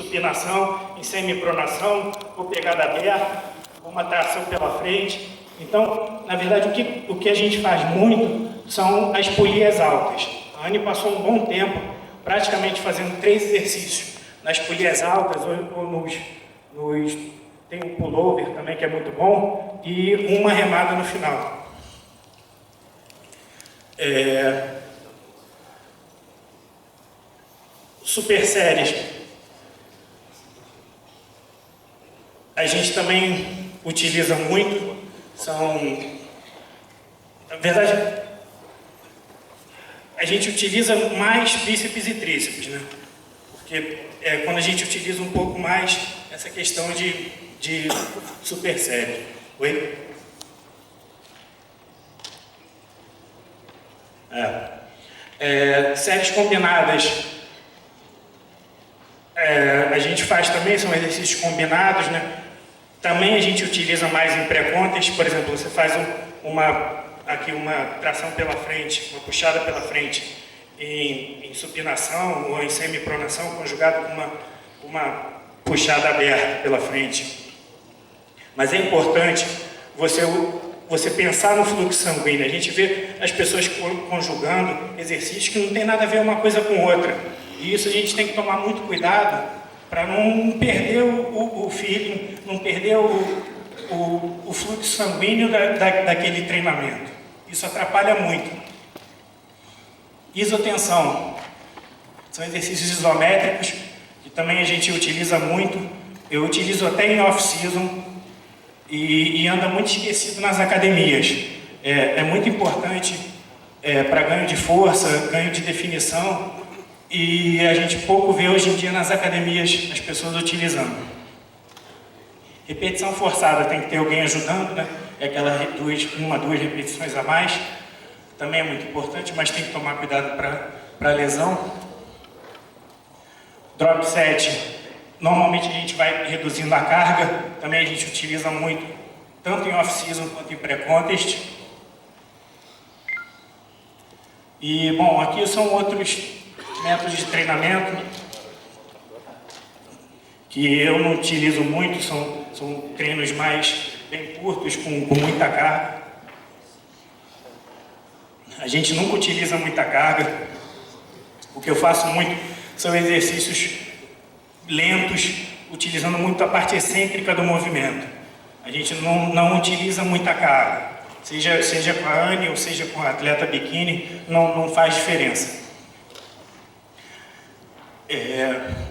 supinação, em semipronação, ou pegada aberta, uma tração pela frente. Então, na verdade, o que a gente faz muito são as polias altas. A Anne passou um bom tempo praticamente fazendo 3 exercícios nas polias altas ou nos tem um pullover também que é muito bom e uma remada no final. Super séries. A gente também utiliza muito, na verdade, a gente utiliza mais bíceps e tríceps, né? Porque quando a gente utiliza um pouco mais essa questão de super série. Oi? Séries combinadas. A gente faz também, são exercícios combinados, né? Também a gente utiliza mais em pré-contest, por exemplo, você faz uma tração pela frente, uma puxada pela frente em supinação ou em semipronação, conjugado com uma puxada aberta pela frente. Mas é importante você pensar no fluxo sanguíneo. A gente vê as pessoas conjugando exercícios que não tem nada a ver uma coisa com outra. E isso a gente tem que tomar muito cuidado para não perder o feeling, não perder o fluxo sanguíneo daquele treinamento. Isso atrapalha muito. Isotensão. São exercícios isométricos que também a gente utiliza muito. Eu utilizo até em off-season e anda muito esquecido nas academias. É muito importante para ganho de força, ganho de definição. E a gente pouco vê hoje em dia nas academias as pessoas utilizando. Repetição forçada, tem que ter alguém ajudando, né? É aquela 1, 2 repetições a mais. Também é muito importante, mas tem que tomar cuidado para lesão. Drop set, normalmente a gente vai reduzindo a carga. Também a gente utiliza muito, tanto em off-season quanto em pré-contest. E, bom, aqui são outros métodos de treinamento que eu não utilizo muito, são treinos mais bem curtos, com muita carga. A gente nunca utiliza muita carga. O que eu faço muito são exercícios lentos, utilizando muito a parte excêntrica do movimento. A gente não utiliza muita carga. Seja com a Anne ou seja com a atleta biquíni, não faz diferença.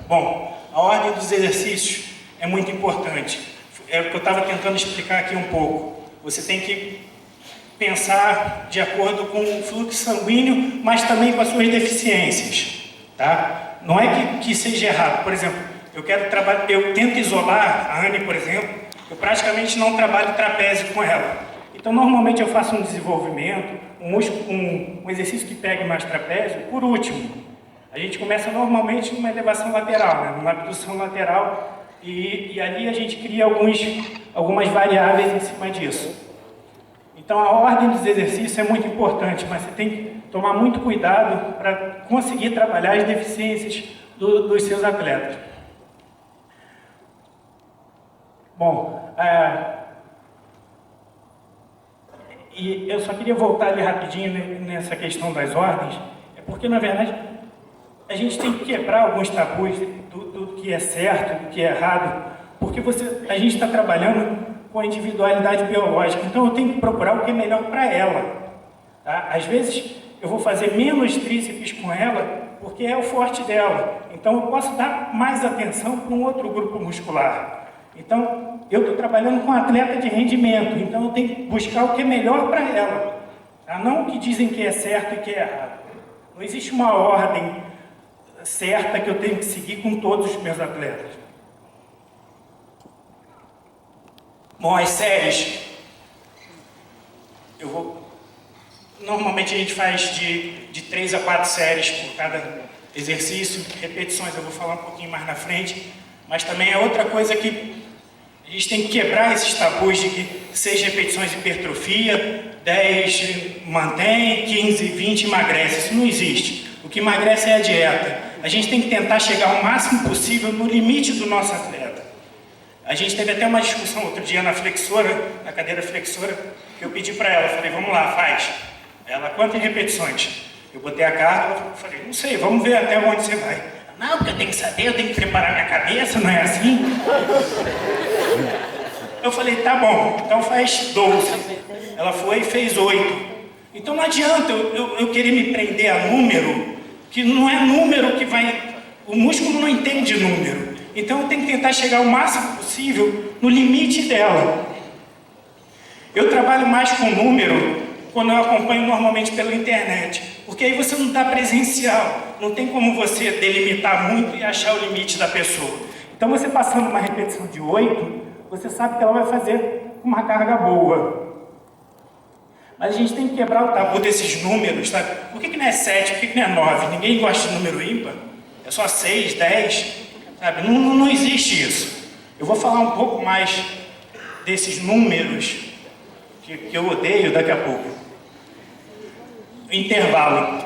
Bom, a ordem dos exercícios é muito importante. É o que eu estava tentando explicar aqui um pouco. Você tem que pensar de acordo com o fluxo sanguíneo, mas também com as suas deficiências, tá? Não é que seja errado. Por exemplo, eu tento isolar a Anne, por exemplo, eu praticamente não trabalho trapézio com ela. Então, normalmente eu faço um desenvolvimento, um exercício que pegue mais trapézio, por último. A gente começa normalmente numa elevação lateral, né? Numa abdução lateral, e ali a gente cria algumas variáveis em cima disso. Então a ordem dos exercícios é muito importante, mas você tem que tomar muito cuidado para conseguir trabalhar as deficiências dos seus atletas. Bom, e eu só queria voltar ali rapidinho nessa questão das ordens, porque na verdade a gente tem que quebrar alguns tabus do que é certo, do que é errado, porque a gente está trabalhando com a individualidade biológica, então eu tenho que procurar o que é melhor para ela. Tá? Às vezes eu vou fazer menos tríceps com ela, porque é o forte dela, então eu posso dar mais atenção para um outro grupo muscular. Então eu estou trabalhando com atleta de rendimento, então eu tenho que buscar o que é melhor para ela, tá? Não o que dizem que é certo e que é errado. Não existe uma ordem certa que eu tenho que seguir com todos os meus atletas. Bom, as séries, normalmente a gente faz de 3 a 4 séries por cada exercício. Repetições eu vou falar um pouquinho mais na frente, mas também é outra coisa que a gente tem que quebrar esses tabus de que 6 repetições hipertrofia, 10 mantém, 15, 20 emagrece. Isso não existe. O que emagrece é a dieta. a gente tem que tentar chegar ao máximo possível no limite do nosso atleta. A gente teve até uma discussão outro dia na flexora, na cadeira flexora, que eu pedi para ela, falei, vamos lá, faz. Ela, quantas repetições? Eu botei a carga, ela falei, não sei, vamos ver até onde você vai. Não, porque eu tenho que saber, eu tenho que preparar minha cabeça, não é assim? Eu falei, tá bom, então faz 12. Ela foi e fez 8. Então não adianta eu querer me prender a número, que não é número que vai... O músculo não entende número. Então eu tenho que tentar chegar o máximo possível no limite dela. Eu trabalho mais com número quando eu acompanho normalmente pela internet, porque aí você não está presencial, não tem como você delimitar muito e achar o limite da pessoa. Então você passando uma repetição de 8, você sabe que ela vai fazer uma carga boa. Mas a gente tem que quebrar o tabu desses números, sabe? Por que não é 7, por que não é 9? Ninguém gosta de número ímpar, é só 6, 10, sabe? Não existe isso. Eu vou falar um pouco mais desses números que eu odeio daqui a pouco. Intervalo.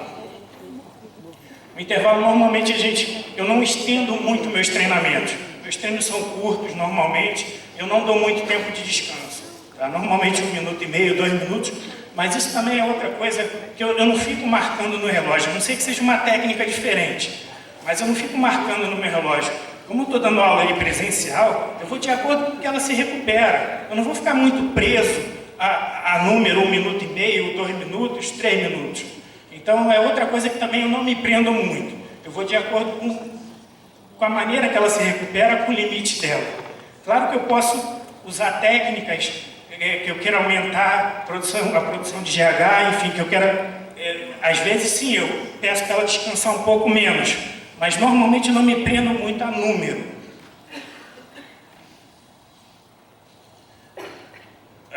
No intervalo, normalmente, eu não estendo muito meus treinamentos. Meus treinos são curtos, normalmente. Eu não dou muito tempo de descanso. Tá? Normalmente 1 minuto e meio, 2 minutos. Mas isso também é outra coisa que eu não fico marcando no relógio. A não sei que seja uma técnica diferente. Mas eu não fico marcando no meu relógio. Como eu estou dando aula ali presencial, eu vou de acordo com que ela se recupera. Eu não vou ficar muito preso a número 1 minuto e meio, 2 minutos, 3 minutos. Então é outra coisa que também eu não me prendo muito. Eu vou de acordo com a maneira que ela se recupera, com o limite dela. Claro que eu posso usar técnicas que eu quero aumentar a produção de GH, enfim, que eu quero... às vezes sim, eu peço para ela descansar um pouco menos, mas normalmente eu não me prendo muito a número.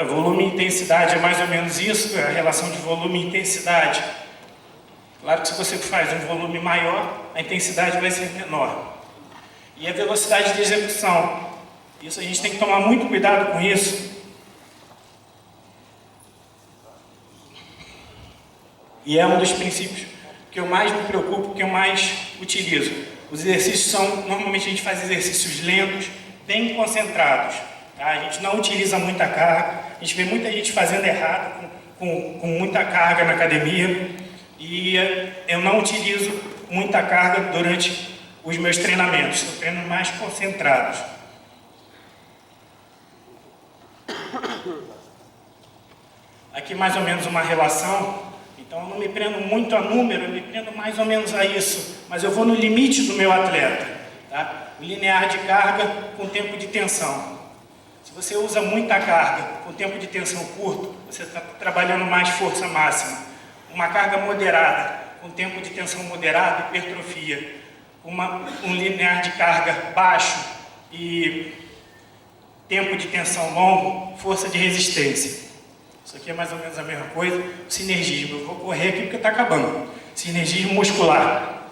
Volume e intensidade é mais ou menos isso, a relação de volume e intensidade. Claro que se você faz um volume maior, a intensidade vai ser menor. E a velocidade de execução. Isso a gente tem que tomar muito cuidado com isso. E é um dos princípios que eu mais me preocupo, que eu mais utilizo. Os exercícios são, normalmente a gente faz exercícios lentos, bem concentrados. Tá? A gente não utiliza muita carga, a gente vê muita gente fazendo errado, com muita carga na academia, e eu não utilizo muita carga durante os meus treinamentos, são treinos mais concentrados. Aqui mais ou menos uma relação, então eu não me prendo muito a número, eu me prendo mais ou menos a isso, mas eu vou no limite do meu atleta, tá? O linear de carga com tempo de tensão. Se você usa muita carga com tempo de tensão curto, você está trabalhando mais força máxima. Uma carga moderada, com tempo de tensão moderado, hipertrofia. Um linear de carga baixo e tempo de tensão longo, força de resistência. Isso aqui é mais ou menos a mesma coisa. Sinergismo. Eu vou correr aqui porque está acabando. Sinergismo muscular.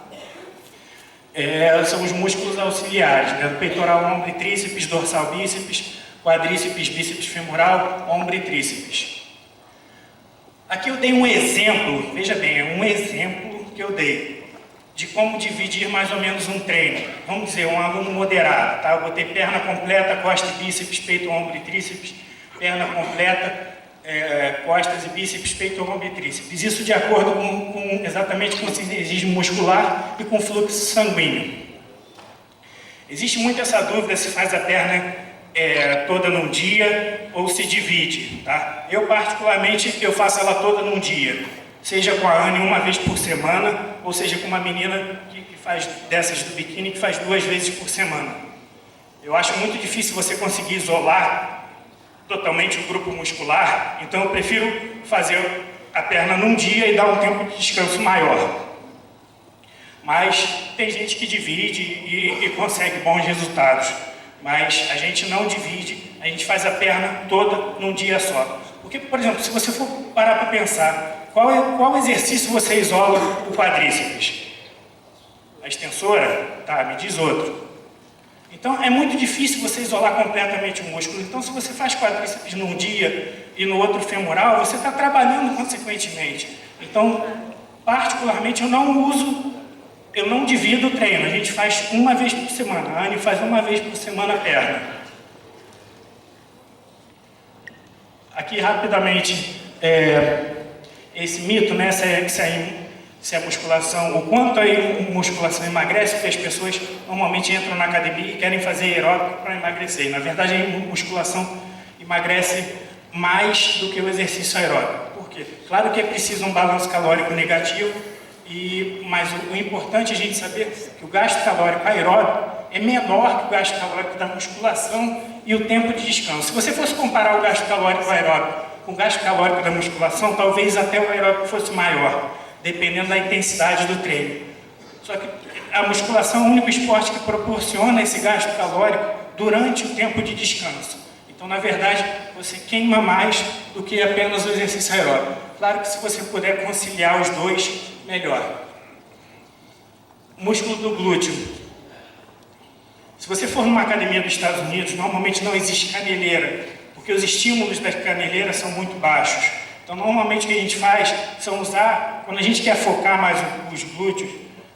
São os músculos auxiliares, né? Peitoral, ombro e tríceps, dorsal, bíceps, quadríceps, bíceps femoral, ombro e tríceps. Aqui eu dei um exemplo, veja bem, é um exemplo que eu dei de como dividir mais ou menos um treino. Vamos dizer, um aluno moderado, tá? Eu botei perna completa, costa e bíceps, peito, ombro e tríceps, perna completa, costas e bíceps, peito, ombro e tríceps. Isso de acordo exatamente com o sinergismo muscular e com o fluxo sanguíneo. Existe muito essa dúvida se faz a perna toda num dia ou se divide, tá? Eu particularmente eu faço ela toda num dia, seja com a Anne uma vez por semana, ou seja com uma menina que faz dessas do biquíni que faz 2 vezes por semana. Eu acho muito difícil você conseguir isolar totalmente o grupo muscular, então eu prefiro fazer a perna num dia e dar um tempo de descanso maior. Mas tem gente que divide e consegue bons resultados. Mas a gente não divide, a gente faz a perna toda num dia só. Porque, por exemplo, se você for parar para pensar, qual exercício você isola o quadríceps? A extensora? Tá, me diz outro. Então, é muito difícil você isolar completamente o músculo. Então, se você faz quadríceps num dia e no outro femoral, você está trabalhando consequentemente. Então, particularmente, eu não uso eu não divido o treino, a gente faz uma vez por semana. A Anne faz uma vez por semana a perna. Aqui, rapidamente, esse mito, né? Se a musculação, o quanto a musculação emagrece, porque as pessoas normalmente entram na academia e querem fazer aeróbico para emagrecer. Na verdade, a musculação emagrece mais do que o exercício aeróbico. Por quê? Claro que é preciso um balanço calórico negativo, mas o importante é a gente saber que o gasto calórico aeróbico é menor que o gasto calórico da musculação e o tempo de descanso. Se você fosse comparar o gasto calórico aeróbico com o gasto calórico da musculação, talvez até o aeróbico fosse maior, dependendo da intensidade do treino. Só que a musculação é o único esporte que proporciona esse gasto calórico durante o tempo de descanso. Então, na verdade, você queima mais do que apenas o exercício aeróbico. Claro que se você puder conciliar os dois, melhor. Músculo do glúteo. Se você for numa academia dos Estados Unidos, normalmente não existe caneleira, porque os estímulos da caneleira são muito baixos. Então, normalmente o que a gente faz são usar, quando a gente quer focar mais os glúteos,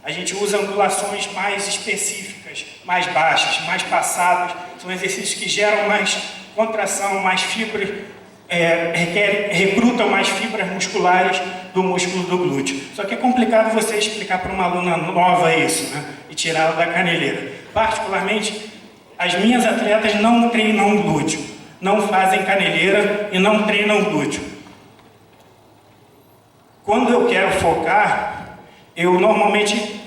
a gente usa angulações mais específicas, mais baixas, mais passadas. São exercícios que geram mais contração, mais fibras, recrutam mais fibras musculares do músculo do glúteo. Só que é complicado você explicar para uma aluna nova isso, né? E tirá-la da caneleira. Particularmente, as minhas atletas não treinam glúteo, não fazem caneleira e não treinam glúteo. Quando eu quero focar, eu normalmente,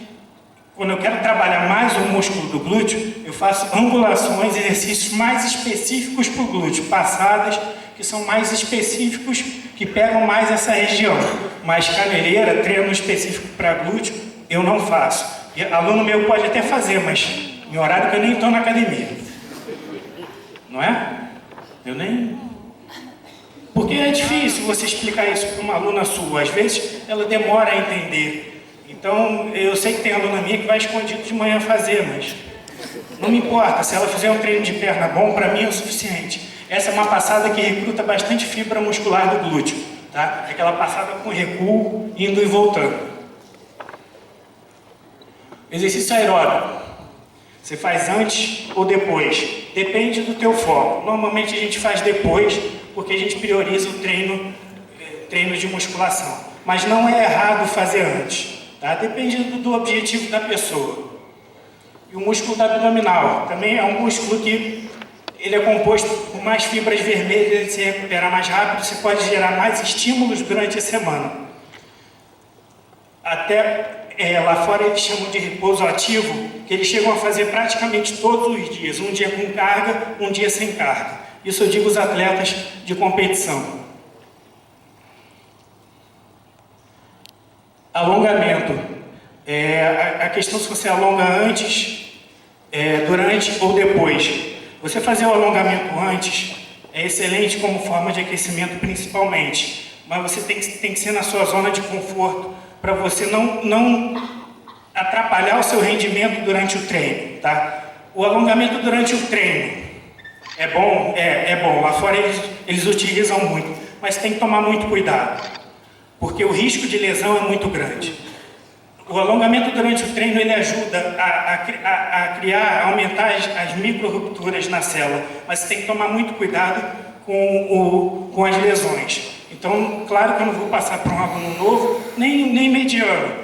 quando eu quero trabalhar mais o músculo do glúteo, eu faço angulações, exercícios mais específicos para o glúteo, passadas, que são mais específicos, que pegam mais essa região. Mas caneleira, treino específico para glúteo, eu não faço. E aluno meu pode até fazer, mas em horário que eu nem estou na academia. Não é? Eu nem... Porque é difícil você explicar isso para uma aluna sua. Às vezes ela demora a entender. Então, eu sei que tem aluna minha que vai escondido de manhã fazer, mas não me importa. Se ela fizer um treino de perna bom, para mim é o suficiente. Essa é uma passada que recruta bastante fibra muscular do glúteo, tá? É aquela passada com recuo, indo e voltando. Exercício aeróbico. Você faz antes ou depois? Depende do teu foco. Normalmente a gente faz depois, porque a gente prioriza o treino de musculação. Mas não é errado fazer antes, tá? Depende do objetivo da pessoa. E o músculo da abdominal também é um músculo que ele é composto por mais fibras vermelhas, ele se recupera mais rápido, você pode gerar mais estímulos durante a semana. Até lá fora eles chamam de repouso ativo, que eles chegam a fazer praticamente todos os dias, um dia com carga, um dia sem carga. Isso eu digo aos atletas de competição. Alongamento. A questão se você alonga antes, durante ou depois. Você fazer o alongamento antes é excelente como forma de aquecimento principalmente, mas você tem que ser na sua zona de conforto para você não atrapalhar o seu rendimento durante o treino, tá? O alongamento durante o treino é bom? É bom. Lá fora eles utilizam muito, mas tem que tomar muito cuidado, porque o risco de lesão é muito grande. O alongamento durante o treino ele ajuda a aumentar as micro-rupturas na célula, mas você tem que tomar muito cuidado com as lesões. Então, claro que eu não vou passar para um aluno novo, nem mediano.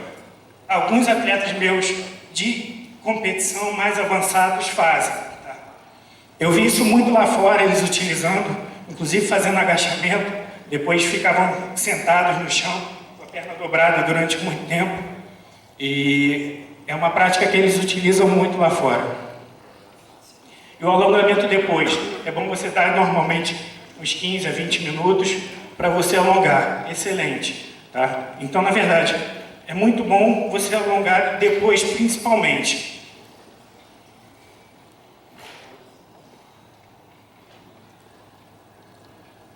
Alguns atletas meus de competição mais avançados fazem. Tá? Eu vi isso muito lá fora, eles utilizando, inclusive fazendo agachamento, depois ficavam sentados no chão, com a perna dobrada durante muito tempo. E é uma prática que eles utilizam muito lá fora. E o alongamento depois. É bom você dar normalmente uns 15 a 20 minutos para você alongar. Excelente. Tá? Então, na verdade, é muito bom você alongar depois, principalmente.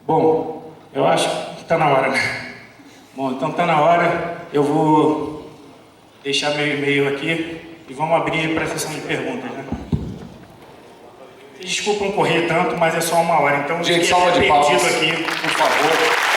Bom, eu acho que está na hora. Bom, então está na hora. Eu vou deixar meu e-mail aqui e vamos abrir para a sessão de perguntas, né? Desculpam correr tanto, mas é só uma hora, então gente, salva de palmas, aqui, por favor.